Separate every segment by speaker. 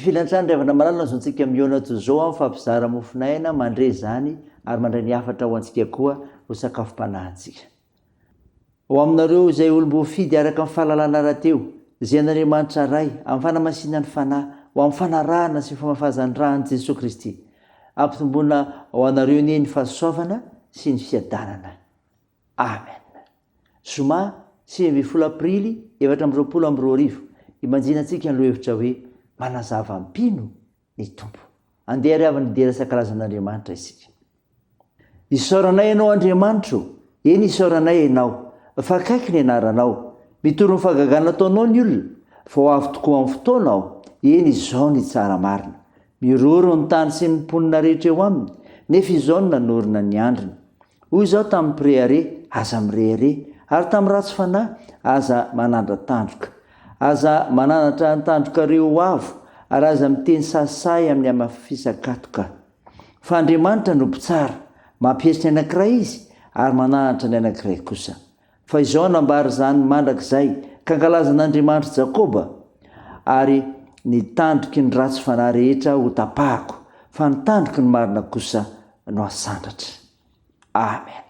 Speaker 1: filantrany revana malalana zontsika miona to zao a mifampizara mofinaina mandre zany ary mandray ny afatra ho antsika koa ho sakafom-panahintsika ho aminareo izay olombo fidy araka amin'ny fahalalana rahateo zay an'Andriamanitra ray amin'ny fanamasinany fanahy ho amin'ny fanarahana sy famafazan-drahany Jesosy Kristy ampitombona ho anareo ny ny fahasoavana sy ny fiadanana. Amen. Zoma 20 aprily 2020 imanjinantsika ny lohevitra hoe manazava mpino ny tompo. Andeha ry avy ny dera sakarazan'Andriamanitra isika. Isaoranay ianao Andriamanitro, eny isaoranay ianao, fa kaiky ny anaranao, mitoro ny fahagagana ataonao ny olona, fa ho avy tokoa amin'ny fotoana aho, eny izao ny tsara marina. Miroro ny tany sy ny mponina rehetra eo aminy, nefa izao ny nanorina ny andriny. Hoy izao tamin'ny Préare, aza mirehare, ary tamin'ny ratsy fanahy, aza manandra tandroka. Aza mananatra ny tandrokareo ho avo, ary aza miteny sasay amin'ny amafisakatoka. Fa Andriamanitra no mpitsara, mampiesitra ny anankiray izy, ary mananatra ny anankiray kosa. Fa izao nambary zany mandrakizay, ka ankalazan'Andriamanitra Jakoba, ary ny tandroky ny ratsy fanahy rehetra ho tapahako, fa ny tandroky ny marina kosa no asandratra. Amen.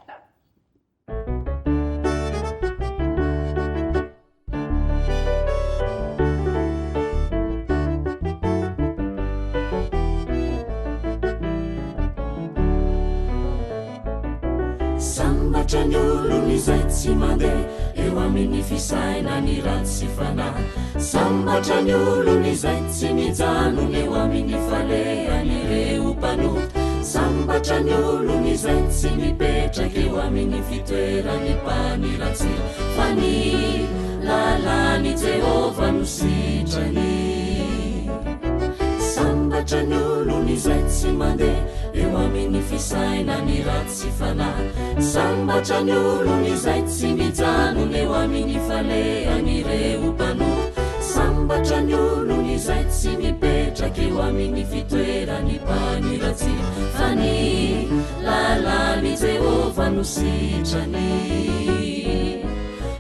Speaker 2: Sambatra ny olony izay tsy mandeha eo amin'ny fisaina ny ratsy fanahy. Sambatra ny olony izay tsy mijanona eo amin'ny falehan'ireo mpanota. Sambatra ny olony izay tsy mipetraka eo amin'ny fitoerany mpaniratsira, fa ny lalany Jehova no sitrany. Sambatra ny olony izay tsy mandeha eo amin'ny fisaina ny ratsy fanahy. Sambatra ny olony izay tsy mijanona eo amin'ny falehan'ireo mpanota. Sambatra ny olony izay tsy mipetraka eo amin'ny fitoerany mpaniratsira, fa ny lalany Jehova no sitrany.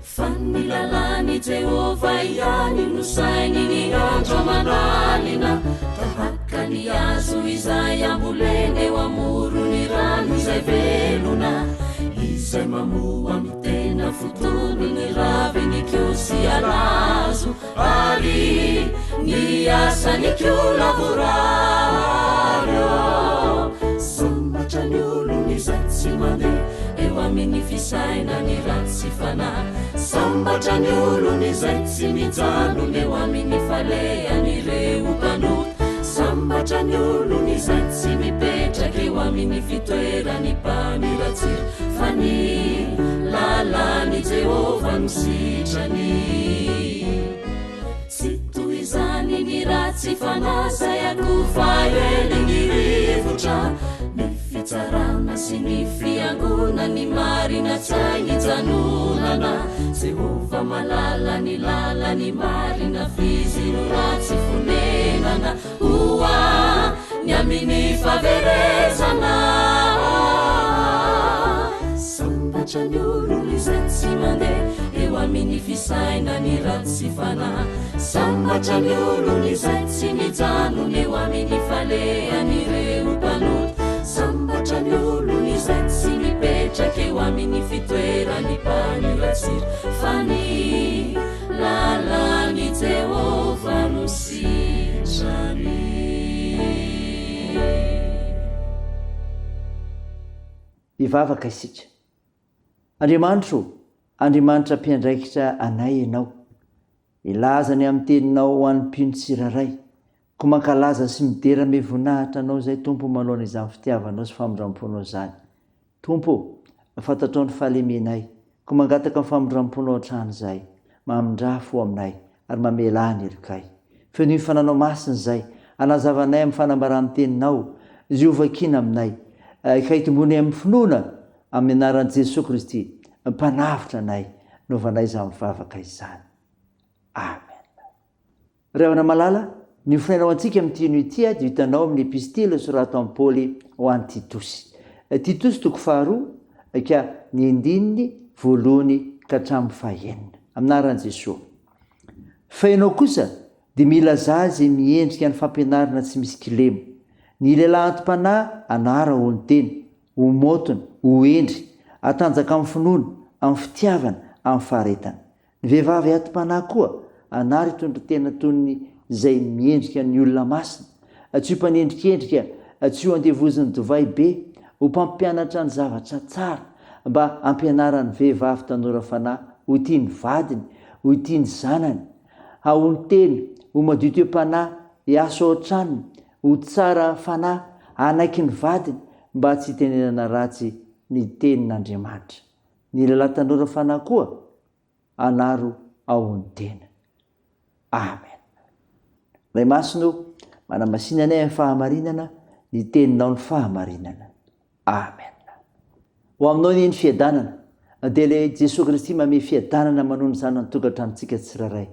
Speaker 2: Fa ny lalany Jehova ihany no sainy ny andro aman'alina, tahaka ny azo izay ambolena eo amorony rano izay velona, izay mamoa amin'ny tena fotony ny raviny kio sy alazo, ary ny asany kio lavoraryo. Sambatra ny olony izay tsy mandeha eo amin'ny fisaina ny ratsy fanahy. Sambatra ny olony izay tsy mijanona eo amin'ny falehan'ireo mpanota. Sambatra ny olony izay tsy mipetraka eo amin'ny fitoerany mpaniratsira, fa ny lalany Jehova no sitrany. Tsy toy izany ny ratsy fanahy zay akofa eny ny rivotra, ny fitsarana sy ny fiangona ny marina tsainy janonana. Jehova malala ny lalany marina, fizy no ratsy fonenana, oa ny amin'ny faverezana. Sambatra ny olony izay tsy mandeha eo amin'ny fisaina ny ratsy fanahy. Sambatra ny olony izay tsy mijanona eo amin'ny falehan'ireo mpanota. Sambatra ny olony izay tsy mipetraka eo amin'ny fitoerany mpaniratsira, fa ny lalany Jehova no sitrany.
Speaker 1: Ivavaka isika. Andriamanitro, Andriamanitra mpiandraikitra anay ianao, ilazany amin'ny teninao ho an'ny mpino tsiraray, ko mankalaza sy midera me voninahitra anao zay Tompo manao izany fitiavanao sy famondram-ponao zany. Tompo, fantatrao ny fahalemenay, ko mangataka ny famondram-ponao hatrany zay, mamindra fo aminay ary mamela ny erikay. Feno ny fananao masiny zay, anazavanay amin'ny fanambarany teninao, ziovakina aminay, ikaitombony amin'ny finoana amin'ny anaran'i Jesosy Kristy, mpanavitra anay, novanay izany mivavaka izany. Amen. Ravana malala, ny finainao antsika amin'ity no ity dia hitanao amin'ny epistily soratan'i Paoly ho an'ny Titosy. Titosy toko 2 ka ny 9 voalohany ka hatramin'ny 9 amin'ny anaran'i Jesosy. Fa ianao kosa dia mila zazy miendrika ny fampianarana tsy misy kilemo. Ny lehilahy antom-panahy anara ho ny teny, ho motona, ho endry, atanjaka amin'ny finoana, amin'ny fitiavana, amin'ny faharetana. Ny vehivavy antom-panahy koa anara hitondra tena tony izay miendrika ny olona masina, tsy ho mpanendrikendrika, tsy ho andevoziny divay be, ho mpampianatra ny zavatra tsara, mba ampianarany vehivavy tanora fanahy ho tiany vadiny, ho tiany zanany, ho ny teny, ho madio toe-panahy, hiasa ao an-tranony, ho tsara fanahy, anaiky ny vadiny, mba tsy tenenana ratsy ny tenin'Andriamanitra. Ny lehilahy tanora fanahy koa anaro ao ny tena. Amen. Ray masino, manamasinanay amin'ny fahamarinana, ny teninao ny fahamarinana. Amen. Ho aminao ny fiadanana, dia le Jesosy Kristy manome fiadanana manony zany ny tokantranontsika tsiraray.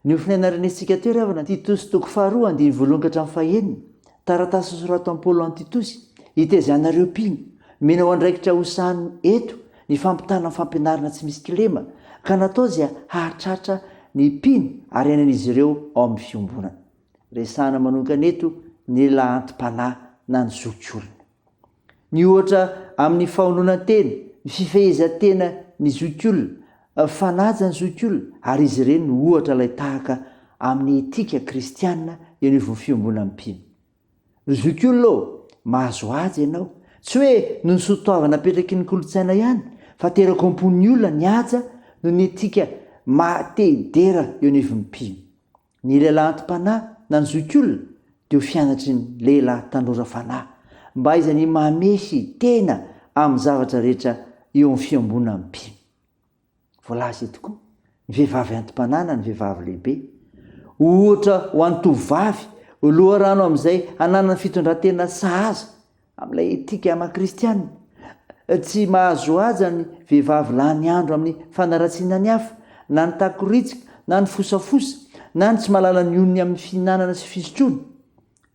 Speaker 1: Ny ofinaina renesintsika teo ravana Titos 2:2-5, taratasy sorato amin'ny Paoly an'i Titosy, itezanareo mpino, mena ho andraikitra ho sahany eto ny fampitana fampianarana tsy misy kilema, ka natao zay hahatratra ny mpino ary ainan'izy ireo ao amin'ny fiombonana. Resahana manokana eto ny lahy antom-panahy na ny zokiolona. Ny ohatra amin'ny fahononan-tena, ny fifehezan-tena ny zokiolona, fanaja ny zokiolona, ary izy ireny no ohatra ilay tahaka amin'ny etika kristianina eo anivon'ny fiombonana mpino. Ny zokiolona mahazo azy ianao, tsy hoe no ny sotoavana apetraky ny kolotsaina ihany, fa terako ampon'ny olona ny aja no ny etika matedera eo anivon'ny mpino. Ny lehilahy antom-panahy na ny zokiolona dia ho fianatry ny lehilahy tanora fanahy, mba izany mamesy tena amin'ny zavatra rehetra eo amin'ny fiambonana mpino. Voalaza tokoa ny vehivavy antom-panahy na ny vehivavy lehibe, ohatra ho an'ny tovovavy ho loharano amin'izay hananana fitondran-tena sahaza amin'ilay etika mahakristianina. Tsy mahazo aja ny vehivavy lany andro amin'ny fanaratsiana ny hafa, na ny takoritsika, na ny fosafosa, na ny tsy mahalala ny onony amin'ny fihinanana sy fisotroana.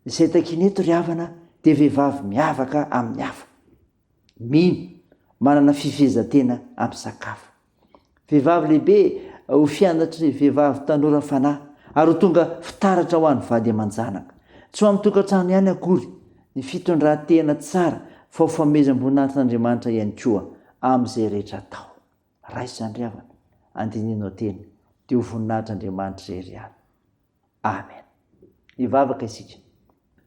Speaker 1: Izay takineto ry havana dia vehivavy miavaka amin'ny hafa, mino, manana fifehezan-tena amin'ny sakafo. Vehivavy lehibe ho fianatry vehivavy tanora fanahy, ary ho tonga fitaratra ho an'ny vady aman-janaka. Tsy ho amin'ny tokantrano ihany akory ny fitondran-tena tsara, fa ho fanomezam-boninahitran'Andriamanitra ihany koa amin'izay rehetra atao. Raisy izany ry havana, andininao tena dia ho voninahitran'Andriamanitra irery ihany. Amen. Hivavaka isika.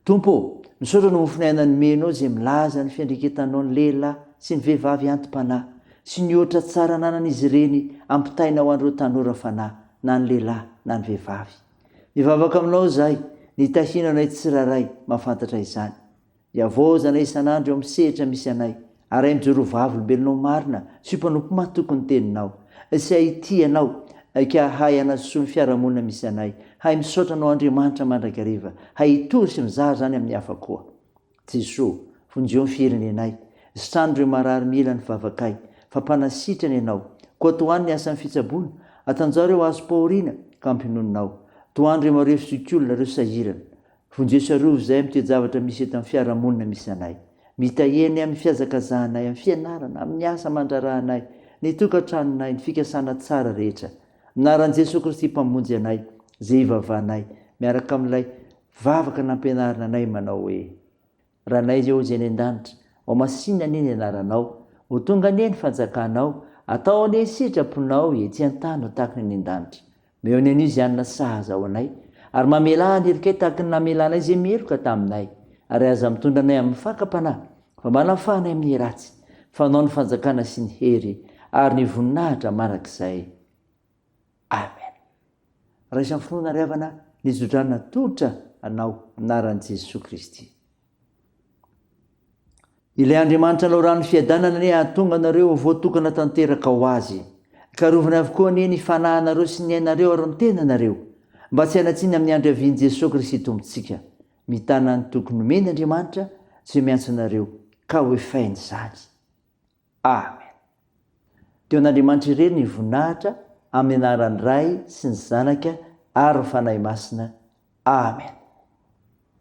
Speaker 1: Tompo, misaotra no mofinaina ny menao izay milaza ny fiandrikentanao ny lehilahy sy ny vehivavy antom-panahy, sy ny ohatra tsara nanan'izy ireny ampitaina ho an'ireo tanora fanahy, na ny lehilahy na ny vehivavy. Mivavaka aminao izahay, ny tahinanay tsiraray mahafantatra izany. Iavozana isan'andro eo amin'ny sehatra misy anay, ary ay mijoro vavolombelonao marina, sy mpanompo mahatoky ny teninao, sy ahity anao, ka hay anasoa ny fiarahamonina misy anay, hay misaotra anao Andriamanitra mandrakariva, hay hitory sy mizaha zany amin'ny hafa koa. Jesosy, vonjeo ny firenenay, sitrano ireo marary mila ny vavakay, fa mpanasitrany ianao, koa toany ny asan'ny fitsaboana, atanjao ireo azo pahoriana ka ampinoninao, toany ireo marefo zokiolona ireo sahirana. Vonjeo sy arovo izay mitezavatra misy eto amin'ny fiarahamonina misy anay, mitaheny amin'ny fiazakazahanay, amin'ny fianarana, amin'ny asa mandrarahanay, ny tokantranonay, ny fikasana tsara rehetra. Minaran'i Jesosy Kristy mpamonjy anay, izay ivavahanay, miaraka amin'ilay vavaka nampianarana anay manao hoe: Ranay izay izay ny an-danitra, ao masinina anie ny anaranao, ho tonga anie ny fanjakanao, atao anie ny sitraponao ety an-tany ho tahaka ny an-danitra. Meo ny an'izy anona sahaza ao anay, ary mamela ny helikay tahaka ny namelanay izay meloka taminay, ary aza mitondra anay amin'ny fakam-panahy, fa manafahanay amin'ny ratsy, fanao ny fanjakana sy ny hery, ary ny voninahitra marak'izay. Amen. Raisa amin'ny finoana ry havana, ny zodrana tolotra anao anaran'i Jesosy Kristy. Ilay Andriamanitra nao ny fiadanana anie hahatonga anareo voatokana tanteraka ho azy, ka rovina avokoa anie ny fanahinareo sy ny ainareo ary ny tenanareo, mba tsy hanatsiny amin'ny andro avian'i Jesosy Kristy tompontsika, mitana ny tokony omeny Andriamanitra tsy miantso anareo ka ho efainy izany. Amen. Teo an'Andriamanitra irery ny voninahitra amin'ny anaran'ny Ray sy ny Zanaka ary ny fanahy masina. Amen.